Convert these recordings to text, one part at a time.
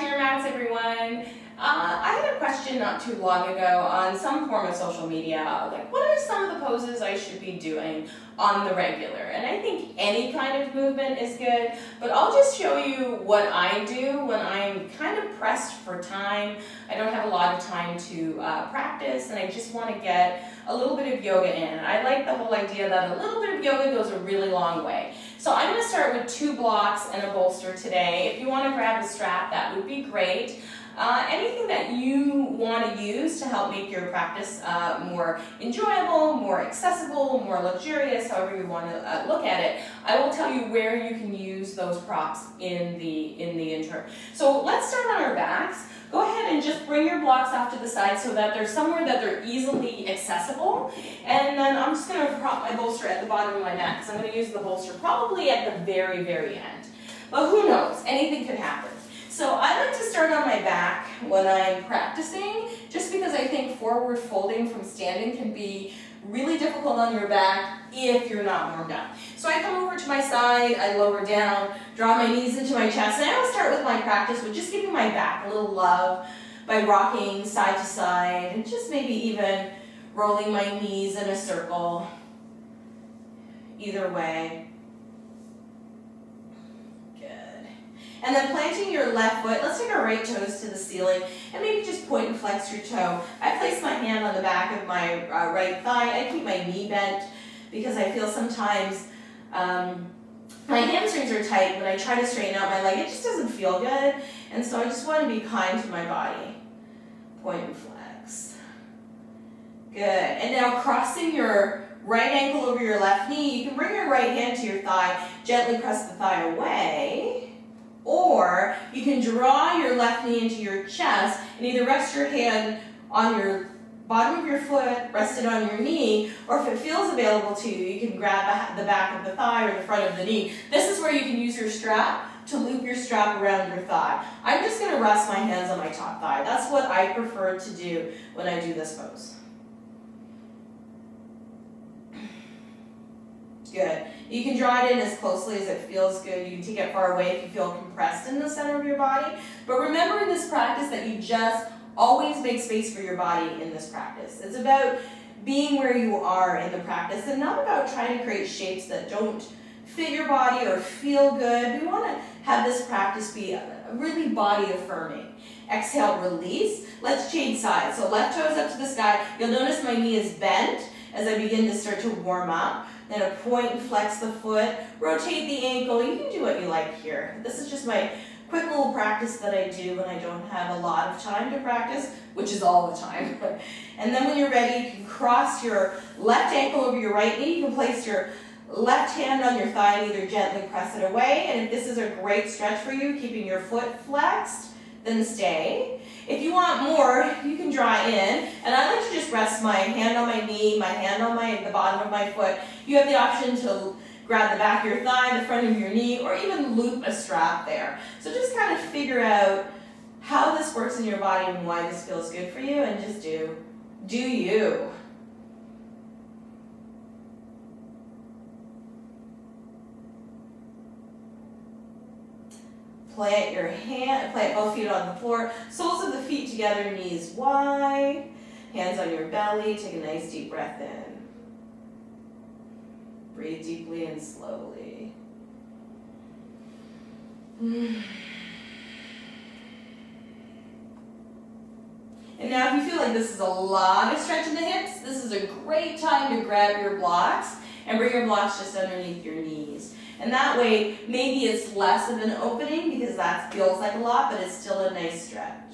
to your mats, everyone. I had a question not too long ago on some form of social media, like what are some of the poses I should be doing on the regular? And I think any kind of movement is good, but I'll just show you what I do when I'm kind of pressed for time. I don't have a lot of time to practice, and I just want to get a little bit of yoga in. I like the whole idea that a little bit of yoga goes a really long way. So I'm going to start with 2 blocks and a bolster today. If you want to grab a strap, that would be great. Anything that you want to use to help make your practice more enjoyable, more accessible, more luxurious, however you want to look at it. I will tell you where you can use those props in the intro. So let's start on our backs. Go ahead and just bring your blocks off to the side so that they're somewhere that they're easily accessible. And then I'm just going to prop my bolster at the bottom of my mat because I'm going to use the bolster probably at the very, very end. But who knows? Anything could happen. So I like to start on my back when I'm practicing, just because I think forward folding from standing can be really difficult on your back if you're not warmed up. So I come over to my side, I lower down, draw my knees into my chest, and I always start with my practice with just giving my back a little love by rocking side to side, and just maybe even rolling my knees in a circle, either way. And then planting your left foot, let's take our right toes to the ceiling and maybe just point and flex your toe. I place my hand on the back of my right thigh. I keep my knee bent because I feel sometimes my hamstrings are tight. When I try to straighten out my leg, it just doesn't feel good. And so I just want to be kind to my body. Point and flex. Good. And now crossing your right ankle over your left knee, you can bring your right hand to your thigh, gently press the thigh away. Or you can draw your left knee into your chest and either rest your hand on your bottom of your foot, rest it on your knee, or if it feels available to you, you can grab the back of the thigh or the front of the knee. This is where you can use your strap to loop your strap around your thigh. I'm just going to rest my hands on my top thigh. That's what I prefer to do when I do this pose. Good. You can draw it in as closely as it feels good. You can take it far away if you feel compressed in the center of your body. But remember in this practice that you just always make space for your body in this practice. It's about being where you are in the practice and not about trying to create shapes that don't fit your body or feel good. We want to have this practice be really body affirming. Exhale, release. Let's change sides. So left toes up to the sky. You'll notice my knee is bent as I begin to start to warm up. Then a point and flex the foot, rotate the ankle. You can do what you like here. This is just my quick little practice that I do when I don't have a lot of time to practice, which is all the time. And then when you're ready, you can cross your left ankle over your right knee. You can place your left hand on your thigh and either gently press it away. And if this is a great stretch for you, keeping your foot flexed, then stay. If you want more, you can draw in, and I like to just rest my hand on my knee, my hand on the bottom of my foot. You have the option to grab the back of your thigh, the front of your knee, or even loop a strap there. So just kind of figure out how this works in your body and why this feels good for you, and just do you. Plant both feet on the floor, soles of the feet together, knees wide, hands on your belly. Take a nice deep breath in. Breathe deeply and slowly. And now if you feel like this is a lot of stretch in the hips, this is a great time to grab your blocks and bring your blocks just underneath your knees. And that way, maybe it's less of an opening because that feels like a lot, but it's still a nice stretch.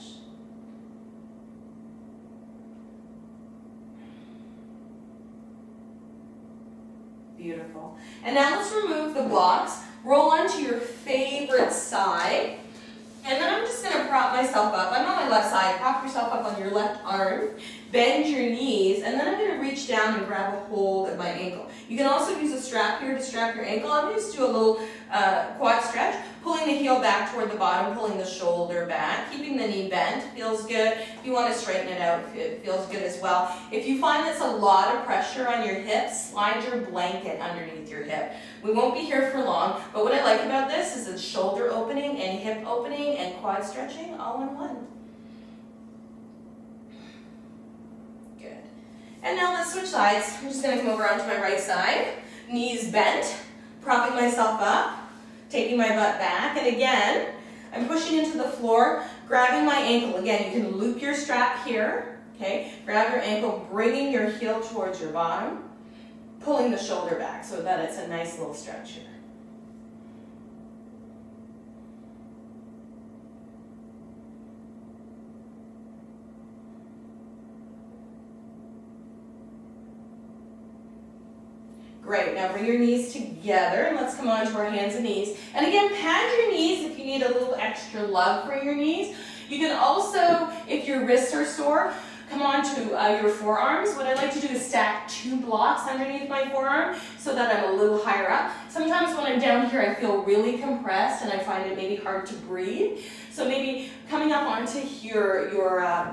Beautiful. And now let's remove the blocks. Roll onto your favorite side. And then I'm just going to prop myself up. I'm on my left side. Prop yourself up on your left arm. Bend your knees. And then I'm going to reach down and grab a hold of my ankle. You can also use a strap here to strap your ankle. I'm going to just do a little quad stretch. Pulling the heel back toward the bottom, pulling the shoulder back, keeping the knee bent, feels good. If you want to straighten it out, it feels good as well. If you find that's a lot of pressure on your hips, slide your blanket underneath your hip. We won't be here for long, but what I like about this is it's shoulder opening and hip opening and quad stretching all in one. Good. And now let's switch sides. I'm just going to come over onto my right side. Knees bent, propping myself up, taking my butt back, and again, I'm pushing into the floor, grabbing my ankle. Again, you can loop your strap here, okay? Grab your ankle, bringing your heel towards your bottom, pulling the shoulder back so that it's a nice little stretch here. Great, now bring your knees together. Let's come on to our hands and knees. And again, pad your knees if you need a little extra love for your knees. You can also, if your wrists are sore, come on to your forearms. What I like to do is stack 2 blocks underneath my forearm so that I'm a little higher up. Sometimes when I'm down here, I feel really compressed and I find it maybe hard to breathe. So maybe coming up onto your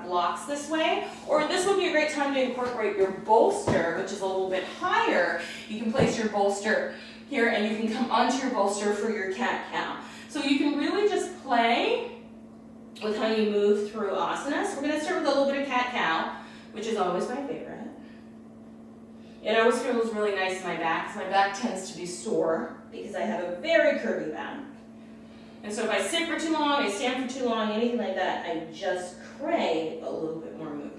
blocks this way, or this would be a great time to incorporate your bolster, which is a little bit higher. You can place your bolster here and you can come onto your bolster for your cat-cow. So you can really just play with how you move through asanas. We're going to start with a little bit of cat-cow, which is always my favorite. It always feels really nice in my back, because my back tends to be sore because I have a very curvy back. And so if I sit for too long, I stand for too long, anything like that, I just crave a little bit more movement.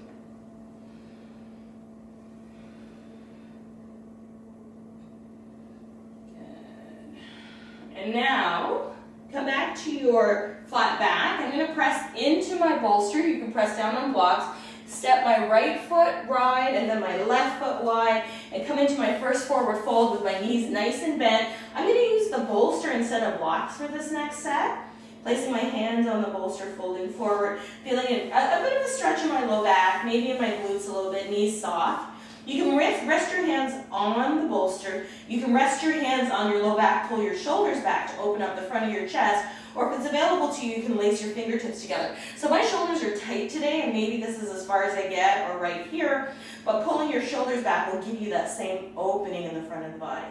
Good. And now, come back to your flat back. I'm going to press into my bolster. You can press down on blocks. Step my right foot wide and then my left foot wide and come into my first forward fold with my knees nice and bent. I'm going to use the bolster instead of blocks for this next set. Placing my hands on the bolster, folding forward, feeling a bit of a stretch in my low back, maybe in my glutes a little bit, knees soft. You can rest your hands on the bolster. You can rest your hands on your low back, pull your shoulders back to open up the front of your chest. Or if it's available to you, you can lace your fingertips together. So my shoulders are tight today, and maybe this is as far as I get, or right here, but pulling your shoulders back will give you that same opening in the front of the body.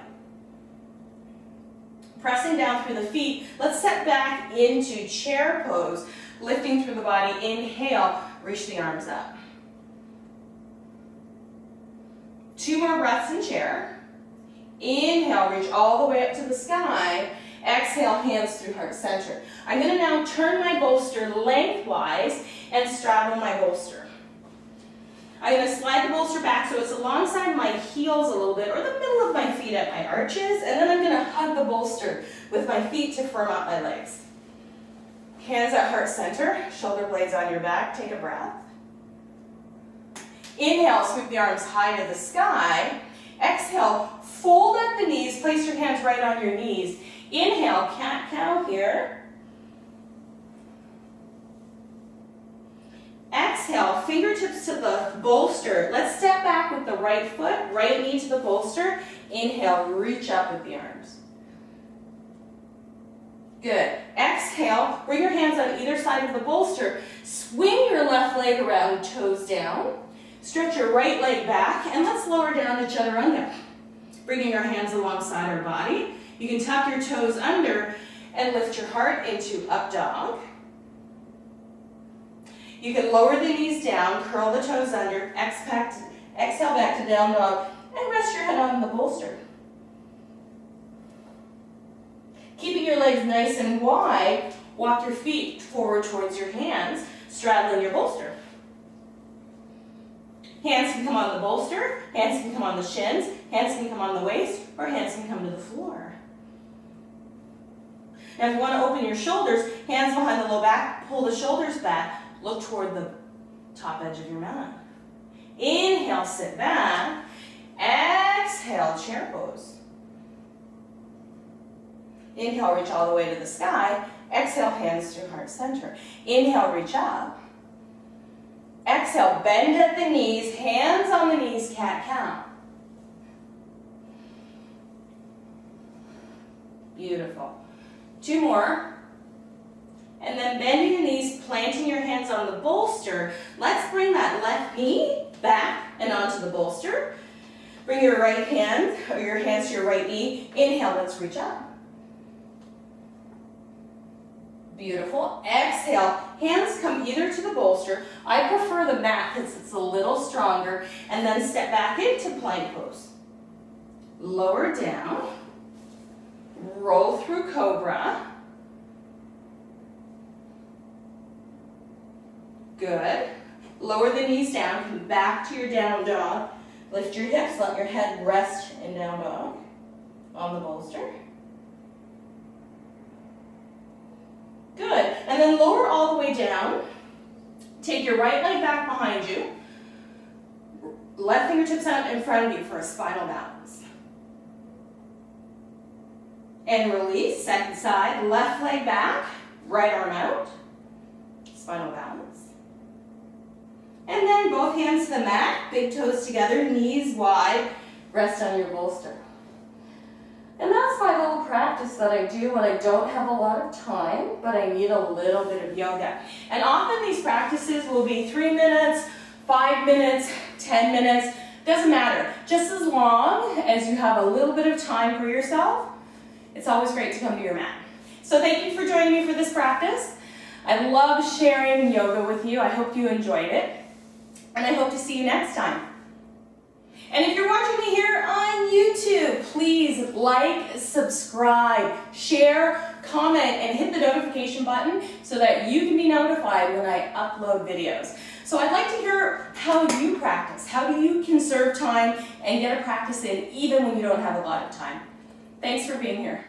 Pressing down through the feet, let's set back into chair pose, lifting through the body. Inhale, reach the arms up. 2 more breaths in chair. Inhale, reach all the way up to the sky. Exhale, hands through heart center. I'm going to now turn my bolster lengthwise and straddle my bolster. I'm going to slide the bolster back so it's alongside my heels a little bit, or the middle of my feet at my arches, and then I'm going to hug the bolster with my feet to firm up my legs. Hands at heart center, shoulder blades on your back, take a breath. Inhale, sweep the arms high to the sky. Exhale, fold at the knees, place your hands right on your knees. Inhale, cat-cow here. Exhale, fingertips to the bolster. Let's step back with the right foot, right knee to the bolster. Inhale, reach up with the arms. Good. Exhale, bring your hands on either side of the bolster. Swing your left leg around, toes down. Stretch your right leg back, and let's lower down to chaturanga. Bringing our hands alongside our body. You can tuck your toes under and lift your heart into up dog. You can lower the knees down, curl the toes under, exhale back to down dog, and rest your head on the bolster. Keeping your legs nice and wide, walk your feet forward towards your hands, straddling your bolster. Hands can come on the bolster, hands can come on the shins, hands can come on the waist, or hands can come to the floor. Now if you want to open your shoulders, hands behind the low back, pull the shoulders back, look toward the top edge of your mat. Inhale, sit back. Exhale, chair pose. Inhale, reach all the way to the sky. Exhale, hands through heart center. Inhale, reach up. Exhale, bend at the knees, hands on the knees, cat-cow. Beautiful. 2 more. And then bending your knees, planting your hands on the bolster. Let's bring that left knee back and onto the bolster. Bring your right hand, or your hands to your right knee. Inhale, let's reach up. Beautiful. Exhale, hands come either to the bolster. I prefer the mat because it's a little stronger. And then step back into plank pose. Lower down. Roll through cobra. Good. Lower the knees down, come back to your down dog. Lift your hips, let your head rest in down dog on the bolster. Good. And then lower all the way down. Take your right leg back behind you. Left fingertips out in front of you for a spinal balance. And release, second side, left leg back, right arm out. Spinal balance. And then both hands to the mat, big toes together, knees wide, rest on your bolster. And that's my little practice that I do when I don't have a lot of time, but I need a little bit of yoga. And often these practices will be 3 minutes, 5 minutes, 10 minutes, doesn't matter. Just as long as you have a little bit of time for yourself, it's always great to come to your mat. So thank you for joining me for this practice. I love sharing yoga with you. I hope you enjoyed it. And I hope to see you next time. And if you're watching me here on YouTube, please like, subscribe, share, comment, and hit the notification button so that you can be notified when I upload videos. So I'd like to hear how you practice. How do you conserve time and get a practice in even when you don't have a lot of time? Thanks for being here.